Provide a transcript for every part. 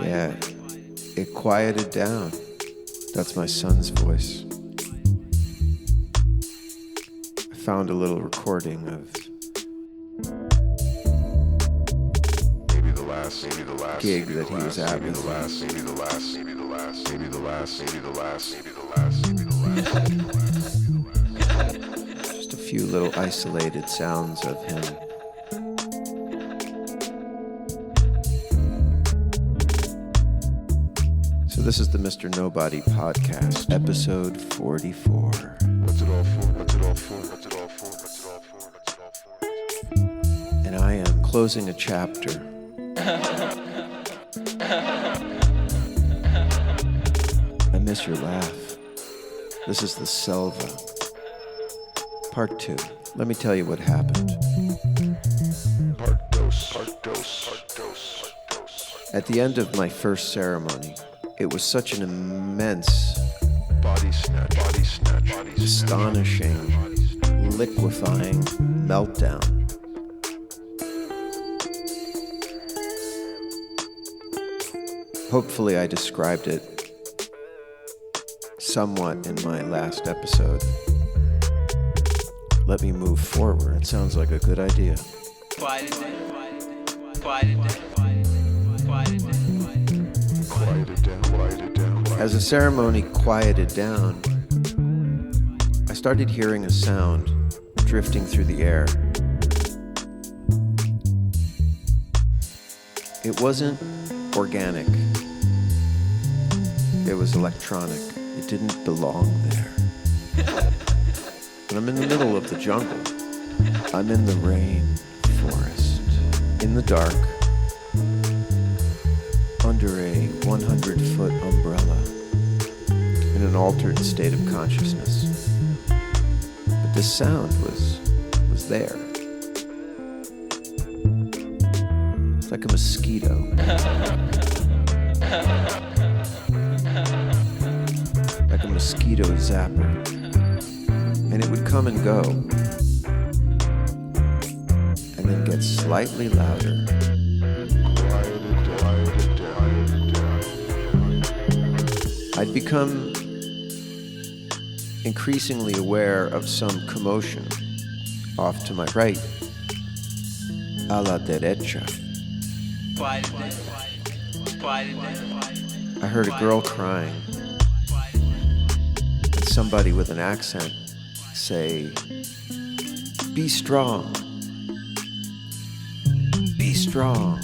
Yeah, it quieted down. That's my son's voice. I found a little recording of gig that he was at with just a few little isolated sounds of him. So this is the Mr. Nobody podcast, episode 44. What's it all for? What's it all for? What's it all for? What's it all for? What's it all for? And I am closing a chapter. I miss your laugh. This is the Selva. Part 2. Let me tell you what happened. Part dose. At the end of my first ceremony, it was such an immense, Body snatch. astonishing, liquefying meltdown. Hopefully I described it somewhat in my last episode. Let me move forward. It sounds like a good idea. Quiet it down. As the ceremony quieted down, I started hearing a sound drifting through the air. It wasn't organic. It was electronic. It didn't belong there. And I'm in the middle of the jungle. I'm in the rainforest, in the dark, under a 100-foot umbrella, in an altered state of consciousness. But this sound was there. It's like a mosquito. Like a mosquito zapper. And it would come and go. And then get slightly louder. I'd become increasingly aware of some commotion off to my right, a la derecha. I heard a girl crying, and somebody with an accent say, "Be strong, be strong."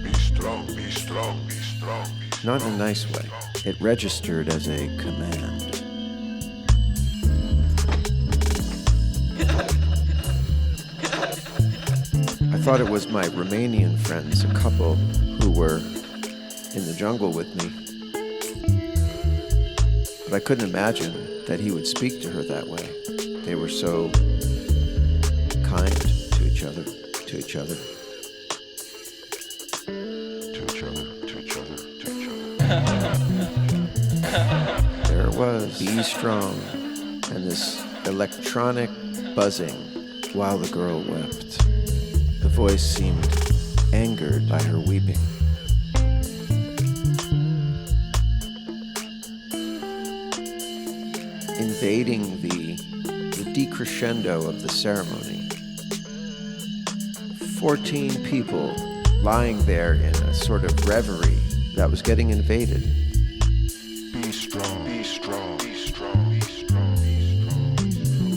Be strong, be strong, be strong. Not in a nice way. It registered as a command. I thought it was my Romanian friends, a couple who were in the jungle with me. But I couldn't imagine that he would speak to her that way. They were so kind to each other, to each other. There it was, be strong, and this electronic buzzing while the girl wept. The voice seemed angered by her weeping. Invading the decrescendo of the ceremony. 14 people lying there in a sort of reverie that was getting invaded. Be strong, be strong, be strong, be strong, be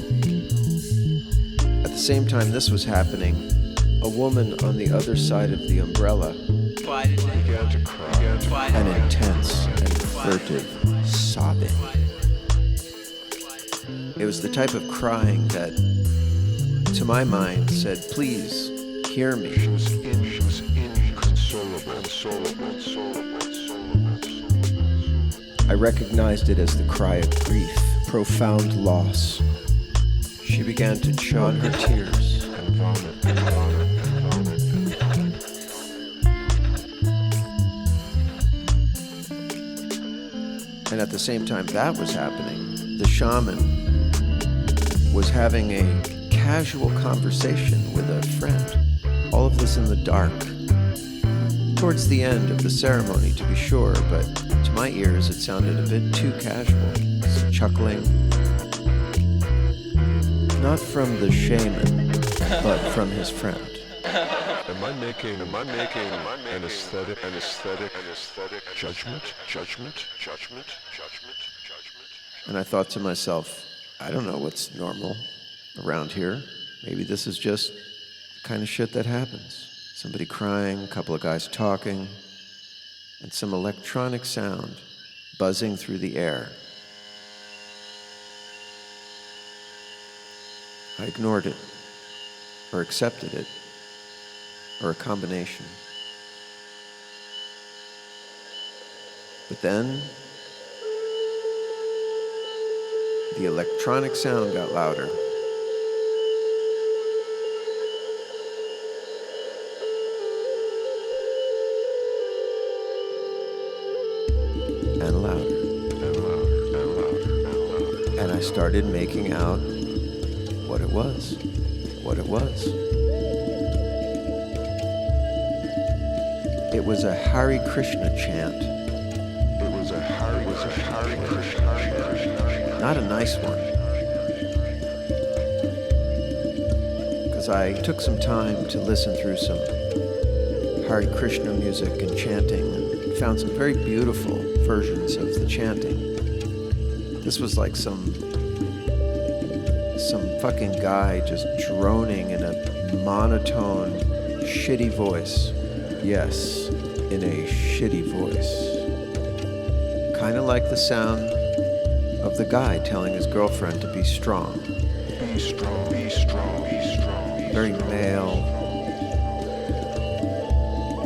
strong. At the same time this was happening, a woman on the other side of the umbrella Began to cry. an intense and furtive sobbing. It was the type of crying that, to my mind, said, "Please, hear me." She was inconsolable. I recognized it as the cry of grief, profound loss. She began to choke her tears. And vomit. And at the same time that was happening, the shaman was having a casual conversation with a friend. All of this in the dark. Towards the end of the ceremony, to be sure, but to my ears it sounded a bit too casual. Some chuckling. Not from the shaman, but from his friend. Am I making an aesthetic judgment? And I thought to myself, I don't know what's normal around here. Maybe this is just the kind of shit that happens. Somebody crying, a couple of guys talking, and some electronic sound buzzing through the air. I ignored it, or accepted it, or a combination. But then, the electronic sound got louder. And louder. And I started making out what it was. It was a Hare Krishna chant. Not a nice one. Because I took some time to listen through some Hare Krishna music and chanting and found some very beautiful versions of the chanting. This was like some fucking guy just droning in a monotone, shitty voice. Yes, in a shitty voice. Kind of like the sound of the guy telling his girlfriend to be strong. Be strong. Very male,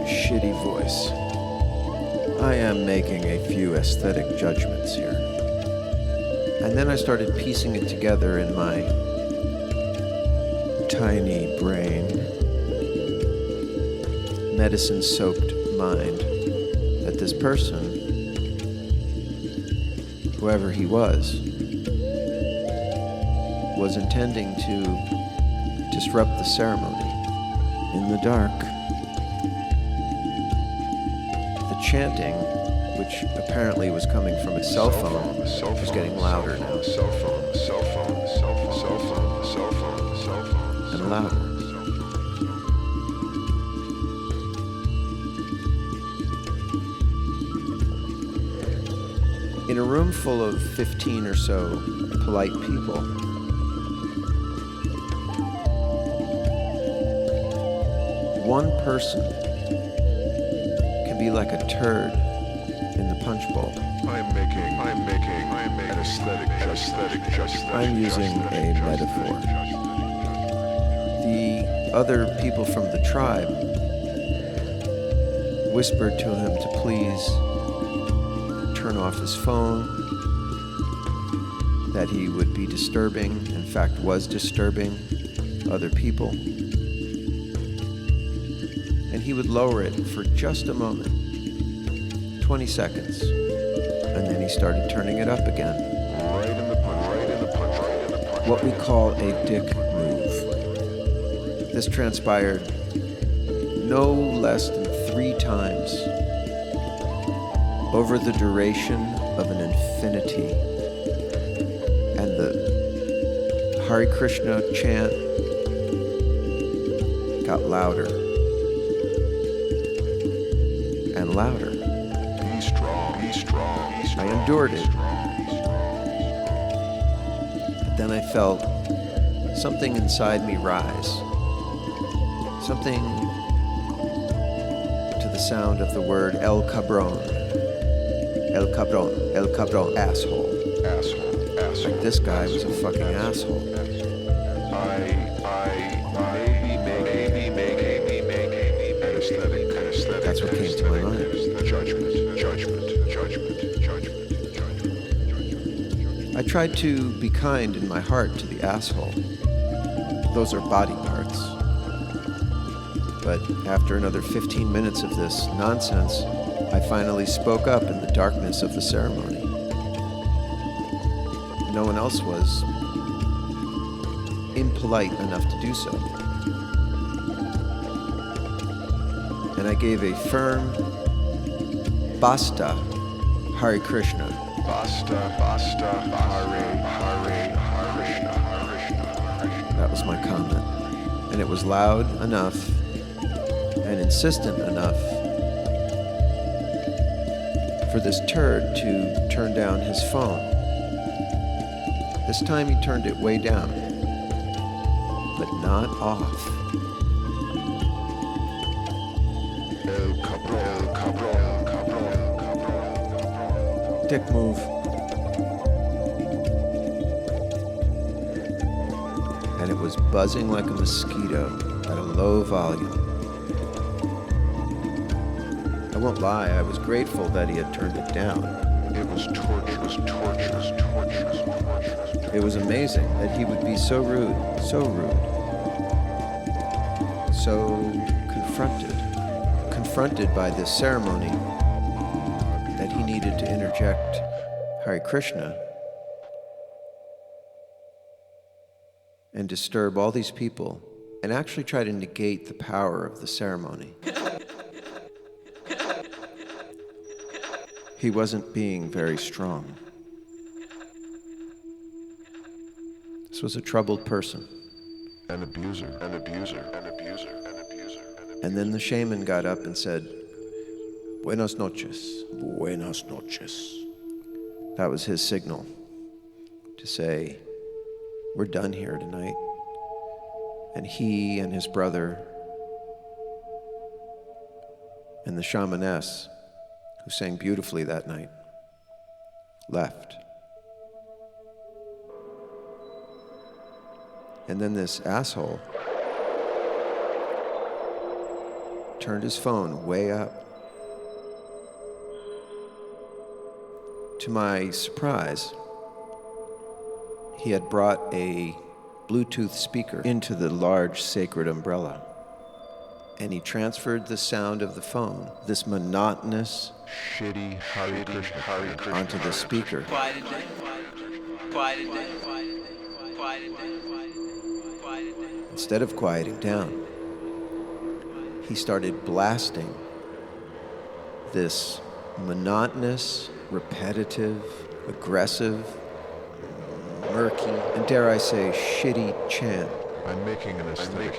shitty voice. I am making a few aesthetic judgments here. And then I started piecing it together in my tiny brain, medicine-soaked mind, that this person, whoever he was intending to disrupt the ceremony in the dark. The chanting, which apparently was coming from its cell phone, was getting louder now. And louder. In a room full of 15 or so polite people, one person can be like a turd in the punch bowl. I'm making an aesthetic judgment. I'm using a metaphor. The other people from the tribe whispered to him to please turn off his phone, that he would be disturbing, in fact was disturbing other people. And he would lower it for just a moment, 20 seconds, and then he started turning it up again. Right in the punch. What we call a dick move. This transpired no less than 3 times over the duration of an infinity. And the Hare Krishna chant got louder and louder. Be strong. I endured it. But then I felt something inside me rise. Something to the sound of the word El Cabrón. El Cabrón, asshole. Like this guy was a fucking asshole. That's what came to my mind. I tried to be kind in my heart to the asshole. Those are body parts. But after another 15 minutes of this nonsense, I finally spoke up in the darkness of the ceremony. No one else was impolite enough to do so. and I gave a firm basta, Hare Krishna. Basta, basta, Hare Krishna. That was my comment. And it was loud enough and insistent enough for this turd to turn down his phone. This time he turned it way down, but not off. El Cabrón. Dick move. And it was buzzing like a mosquito at a low volume. I won't lie, I was grateful that he had turned it down. It was torturous. It was amazing that he would be so rude, so confronted by this ceremony that he needed to interject Hare Krishna and disturb all these people and actually try to negate the power of the ceremony. He wasn't being very strong. This was a troubled person. An abuser. And then the shaman got up and said, Buenas noches. Buenas noches. That was his signal to say, we're done here tonight. And he and his brother and the shamaness, who sang beautifully that night, left. And then this asshole turned his phone way up. To my surprise, he had brought a Bluetooth speaker into the large sacred umbrella, and he transferred the sound of the phone, this monotonous, Shitty Hare Krishna. onto the speaker. Quiet it down. Instead of quieting down, he started blasting this monotonous, repetitive, aggressive, murky, and dare I say, shitty chant I'm making an aesthetic.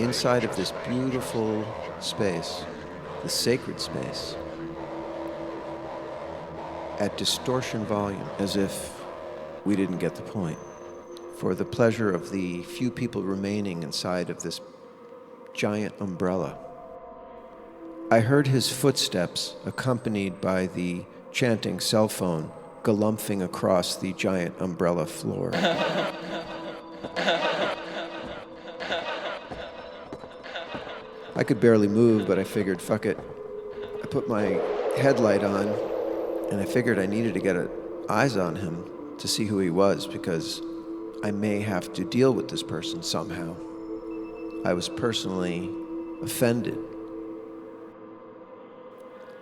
inside of this beautiful space, the sacred space, at distortion volume, as if we didn't get the point, for the pleasure of the few people remaining inside of this giant umbrella. I heard his footsteps accompanied by the chanting cell phone galumphing across the giant umbrella floor. I could barely move, but I figured, fuck it. I put my headlight on, and I figured I needed to get eyes on him to see who he was, because I may have to deal with this person somehow. I was personally offended.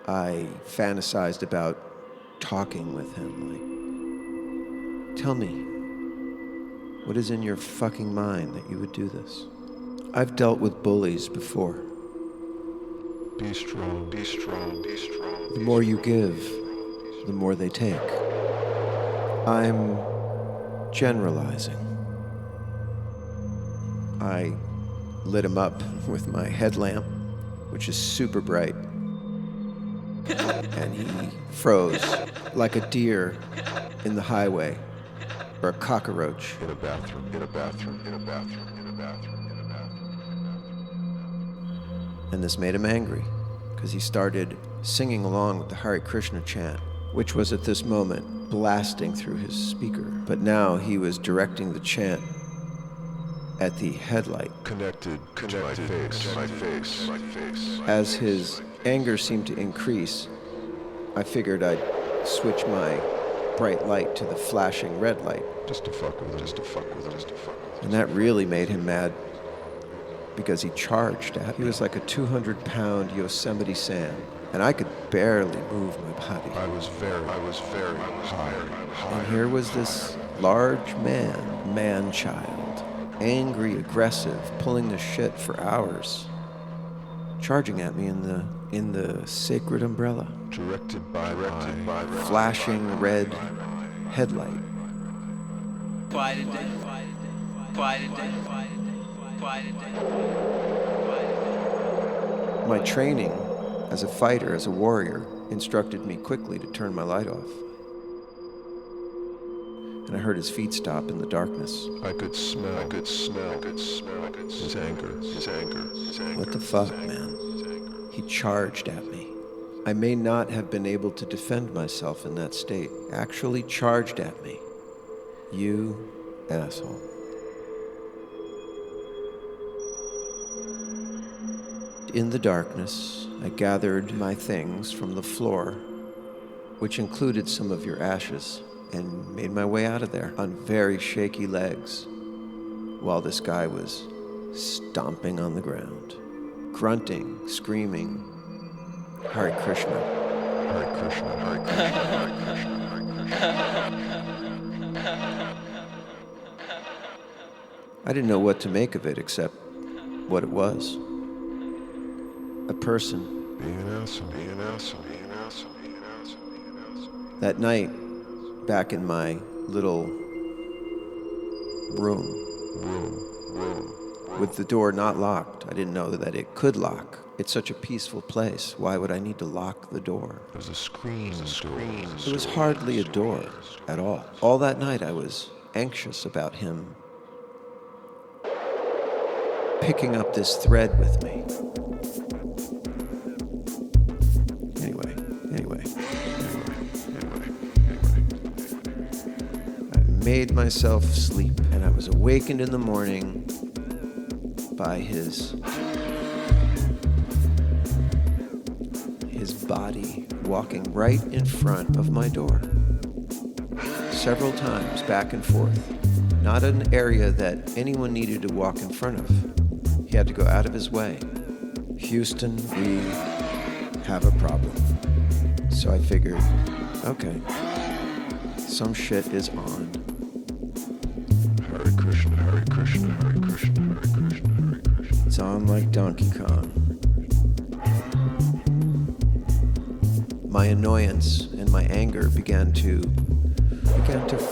I fantasized about talking with him, like, tell me, what is in your fucking mind that you would do this? I've dealt with bullies before. Be strong. The more you give, the more they take. I'm generalizing. I lit him up with my headlamp, which is super bright. And he froze like a deer in the highway, or a cockroach. In a bathroom. And this made him angry, because he started singing along with the Hare Krishna chant, which was at this moment blasting through his speaker. But now he was directing the chant at the headlight. Connected to my face. As his anger seemed to increase, I figured I'd switch my bright light to the flashing red light. Just to fuck with him. And that really made him mad, because he charged at me. He was like a 200-pound Yosemite Sam, and I could barely move my body. I was very high. And here was this large man-child, angry, aggressive, pulling the shit for hours. charging at me in the sacred umbrella, Directed by my flashing red headlight. Quiet it down. Quiet it down. Quiet it down. My training as a fighter, as a warrior, instructed me quickly to turn my light off. And I heard his feet stop in the darkness. I could smell his anger. What the fuck, man? He charged at me. I may not have been able to defend myself in that state. Actually charged at me. You asshole. In the darkness, I gathered my things from the floor, which included some of your ashes, and made my way out of there on very shaky legs, while this guy was stomping on the ground, grunting, screaming, Hare Krishna. Hare Krishna, Hare Krishna, Hare Krishna, Hare Krishna. I didn't know what to make of it except what it was. A person. Be an asshole. That night, back in my little room, with the door not locked, I didn't know that it could lock. It's such a peaceful place. Why would I need to lock the door? There's a screen. It was hardly a door at all. All that night I was anxious about him picking up this thread with me. Anyway. I made myself sleep, and I was awakened in the morning by his body walking right in front of my door. Several times, back and forth. Not an area that anyone needed to walk in front of. He had to go out of his way. Houston, we have a problem. So I figured, okay, some shit is on. Hare Krishna, Hare Krishna, Hare Krishna, Hare Krishna, Hare Krishna. It's on like Donkey Kong. My annoyance and my anger began to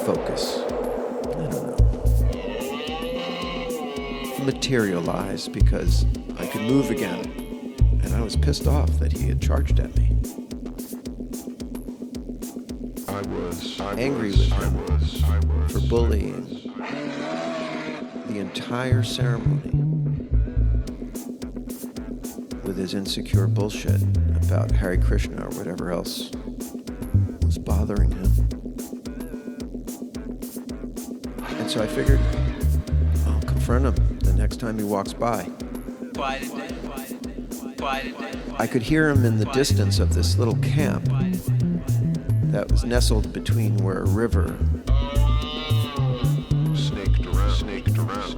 focus. I don't know. Materialize, because I could move again. And I was pissed off that he had charged at me. I was Angry with him for bullying the entire ceremony with his insecure bullshit about Hare Krishna or whatever else was bothering him. And so I figured I'll confront him the next time he walks by. Quiet it down. Quiet it down. I could hear him in the distance of this little camp that was nestled between where a river snaked around.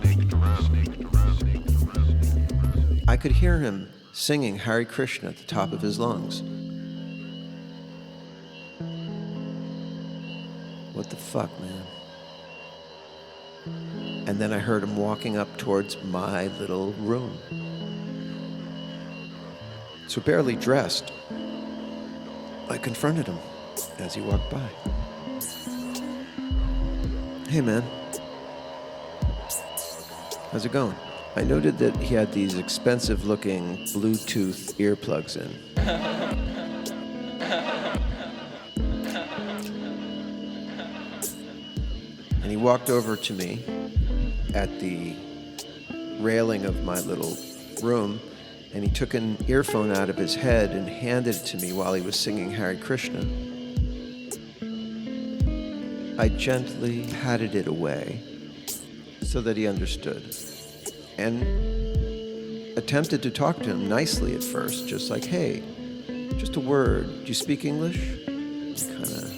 I could hear him singing Hare Krishna at the top of his lungs. What the fuck, man? And then I heard him walking up towards my little room. So barely dressed, I confronted him as he walked by. Hey, man. How's it going? I noted that he had these expensive-looking Bluetooth earplugs in. And he walked over to me at the railing of my little room, and he took an earphone out of his head and handed it to me while he was singing Hare Krishna. I gently patted it away so that he understood, and attempted to talk to him nicely at first, just like, hey, just a word, do you speak English? He kind of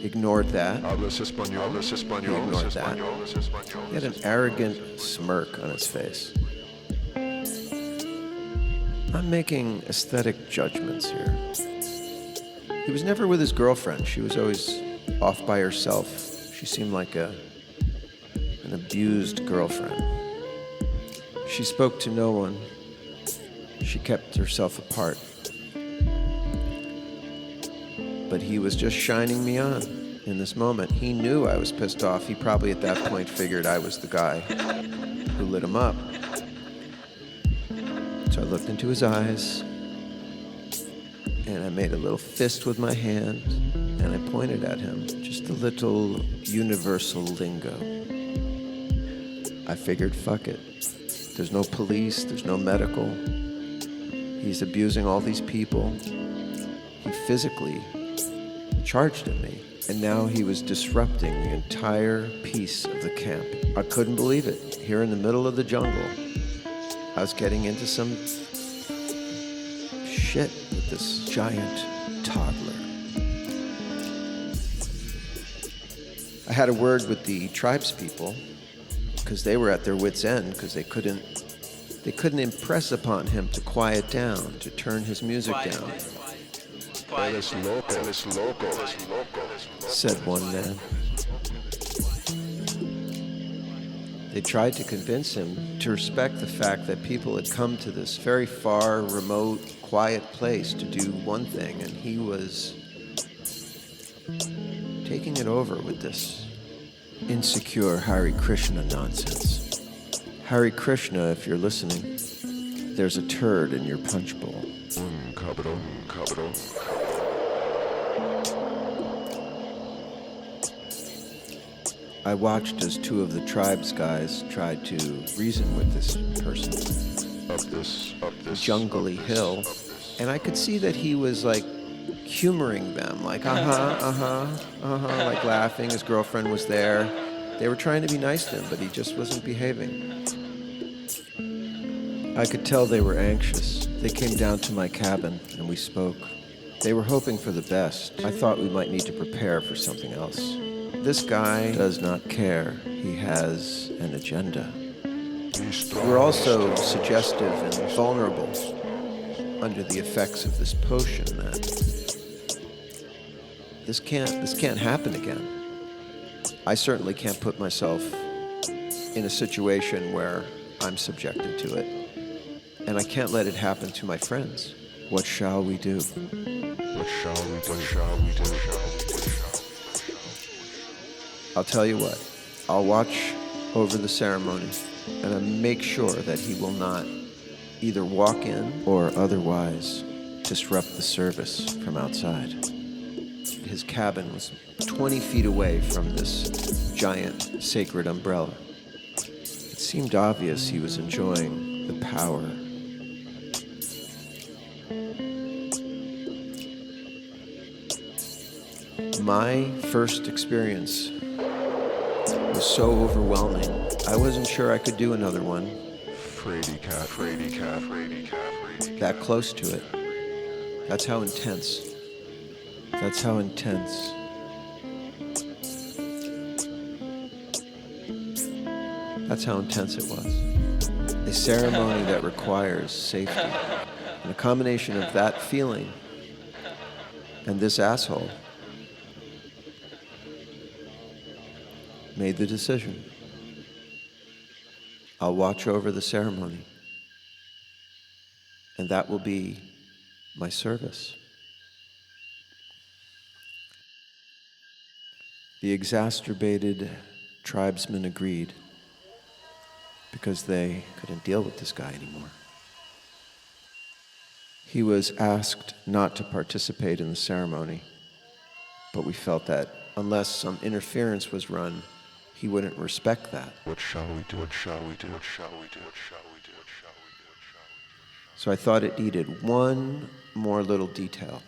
ignored that. Hablas español, He ignored that. He had an arrogant smirk on his face. I'm making aesthetic judgments here. He was never with his girlfriend. She was always off by herself. She seemed like an abused girlfriend. She spoke to no one. She kept herself apart. But he was just shining me on in this moment. He knew I was pissed off. He probably at that point figured I was the guy who lit him up. So I looked into his eyes, and I made a little fist with my hand, and I pointed at him, just a little universal lingo. I figured, fuck it. There's no police, there's no medical. He's abusing all these people. He physically charged at me, and now he was disrupting the entire piece of the camp. I couldn't believe it. Here in the middle of the jungle, I was getting into some shit with this giant toddler. I had a word with the tribes people because they were at their wits' end because they couldn't impress upon him to quiet down, to turn his music down. Eres loco, Said one man. They tried to convince him to respect the fact that people had come to this very far, remote, quiet place to do one thing, and he was taking it over with this insecure Hare Krishna nonsense. Hare Krishna, if you're listening, there's a turd in your punch bowl. Cabrón. I watched as two of the tribes guys tried to reason with this person. Up this. Jungly hill, and I could see that he was like humoring them, like like laughing. His girlfriend was there. They were trying to be nice to him, but he just wasn't behaving. I could tell they were anxious. They came down to my cabin and we spoke. They were hoping for the best. I thought we might need to prepare for something else. This guy does not care. He has an agenda. We're also suggestive and vulnerable under the effects of this potion that this can't happen again. I certainly can't put myself in a situation where I'm subjected to it. And I can't let it happen to my friends. What shall we do? What shall we do? I'll tell you what, I'll watch over the ceremony and I'll make sure that he will not either walk in or otherwise disrupt the service from outside. His cabin was 20 feet away from this giant sacred umbrella. It seemed obvious he was enjoying the power. My first experience was so overwhelming, I wasn't sure I could do another one. Fraidy cat. That close to it. That's how intense. That's how intense. That's how intense it was. A ceremony that requires safety. And a combination of that feeling and this asshole made the decision. I'll watch over the ceremony, and that will be my service. The exacerbated tribesmen agreed because they couldn't deal with this guy anymore. He was asked not to participate in the ceremony, but we felt that unless some interference was run, he wouldn't respect that. What shall we do? So I thought it needed one more little detail.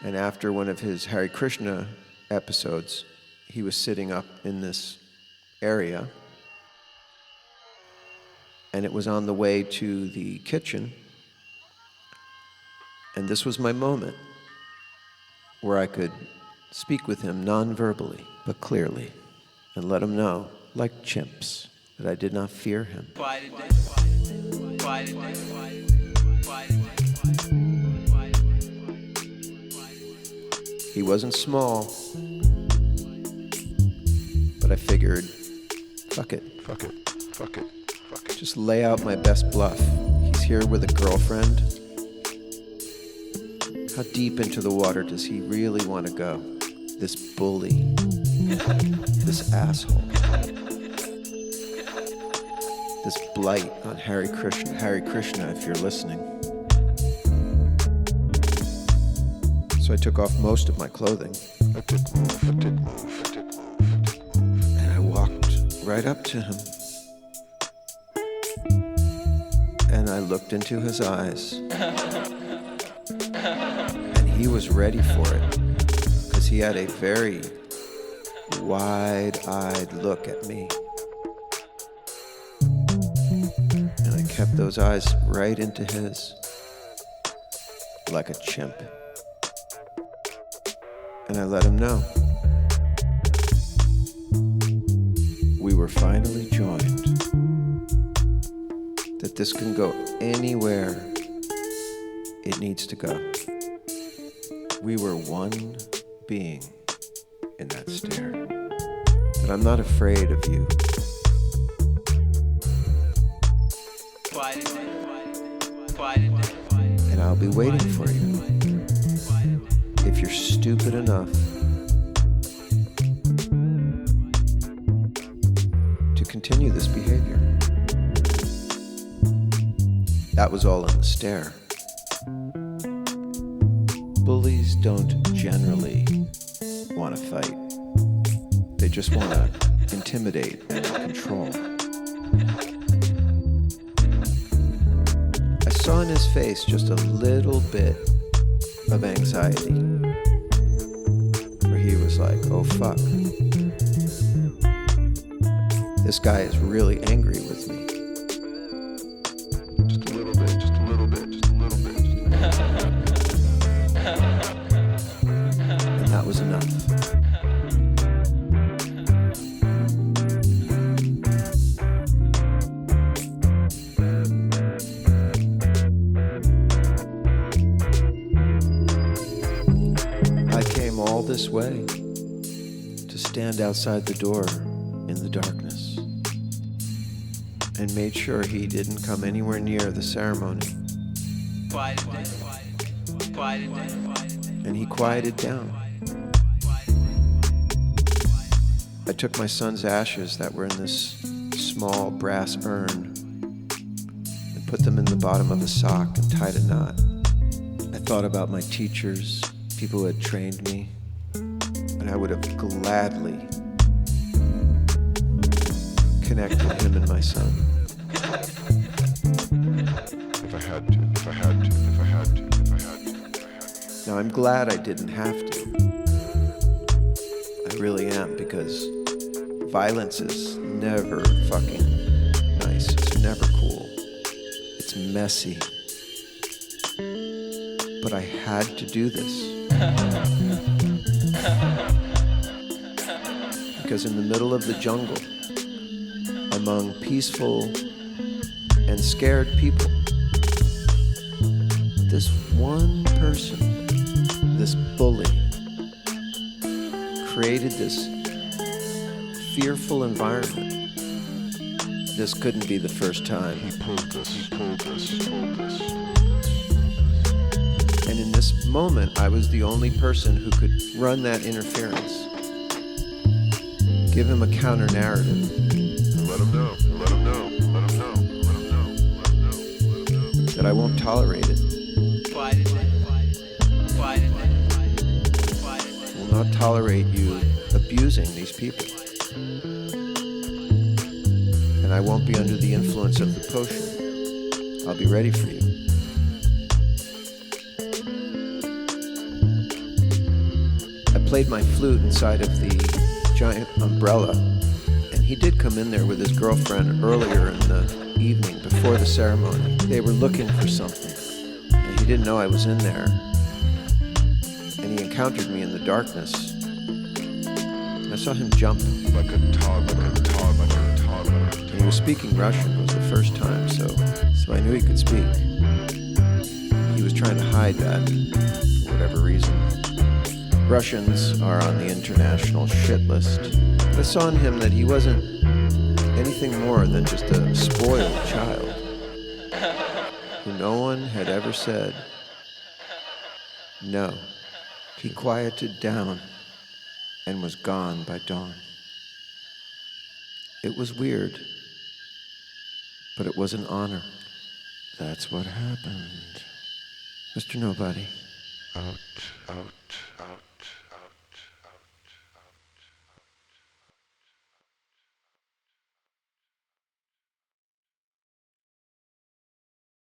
And after one of his Hare Krishna episodes, he was sitting up in this area, and it was on the way to the kitchen, and this was my moment where I could speak with him non-verbally, but clearly, and let him know, like chimps, that I did not fear him. He wasn't small, but I figured, fuck it. Just lay out my best bluff. He's here with a girlfriend. How deep into the water does he really want to go? This bully. This asshole. This blight on Hare Krishna. Hare Krishna, if you're listening. So I took off most of my clothing. And I walked right up to him. And I looked into his eyes. And he was ready for it. Because he had a very wide-eyed look at me. And I kept those eyes right into his. Like a chimp. And I let him know. We were finally joined. That this can go anywhere it needs to go. We were one being in that stare. That I'm not afraid of you. And I'll be waiting for you. If you're stupid enough to continue this behavior. That was all in the stare. Bullies don't generally want to fight. They just want to intimidate and control. I saw in his face just a little bit of anxiety. Where he was like, oh fuck. This guy is really angry with me. Just a little bit, just a little bit, just a little bit, just a little bit. And that was enough. I came all this way to stand outside the door in the darkness and made sure he didn't come anywhere near the ceremony. And he quieted down. I took my son's ashes that were in this small brass urn and put them in the bottom of a sock and tied a knot. I thought about my teachers, people who had trained me, and I would have gladly connected him and my son. If I had to, if I had to, if I had to, if I had to, if I had to. Now I'm glad I didn't have to. I really am, because violence is never fucking nice. It's never cool. It's messy. But I had to do this. Because in the middle of the jungle, among peaceful and scared people, this one person, this bully, created this fearful environment. This couldn't be the first time. He pulled this, he pulled this, he pulled this. And in this moment, I was the only person who could run that interference. Give him a counter narrative. Let him know, let him know, let him know, let him know, let him know, let him know. That I won't tolerate it. Will not tolerate you abusing these people. And I won't be under the influence of the potion. I'll be ready for you. I played my flute inside of the giant umbrella, and he did come in there with his girlfriend earlier in the evening before the ceremony. They were looking for something, and he didn't know I was in there. And he encountered me in the darkness. And I saw him jump. Like a toddler, like a toddler, like a toddler. And he was speaking Russian. It was the first time, so I knew he could speak. He was trying to hide that for whatever reason. Russians are on the international shit list. I saw in him that he wasn't anything more than just a spoiled child who no one had ever said no. He quieted down and was gone by dawn. It was weird, but it was an honor. That's what happened. Mr. Nobody. Out, out, out.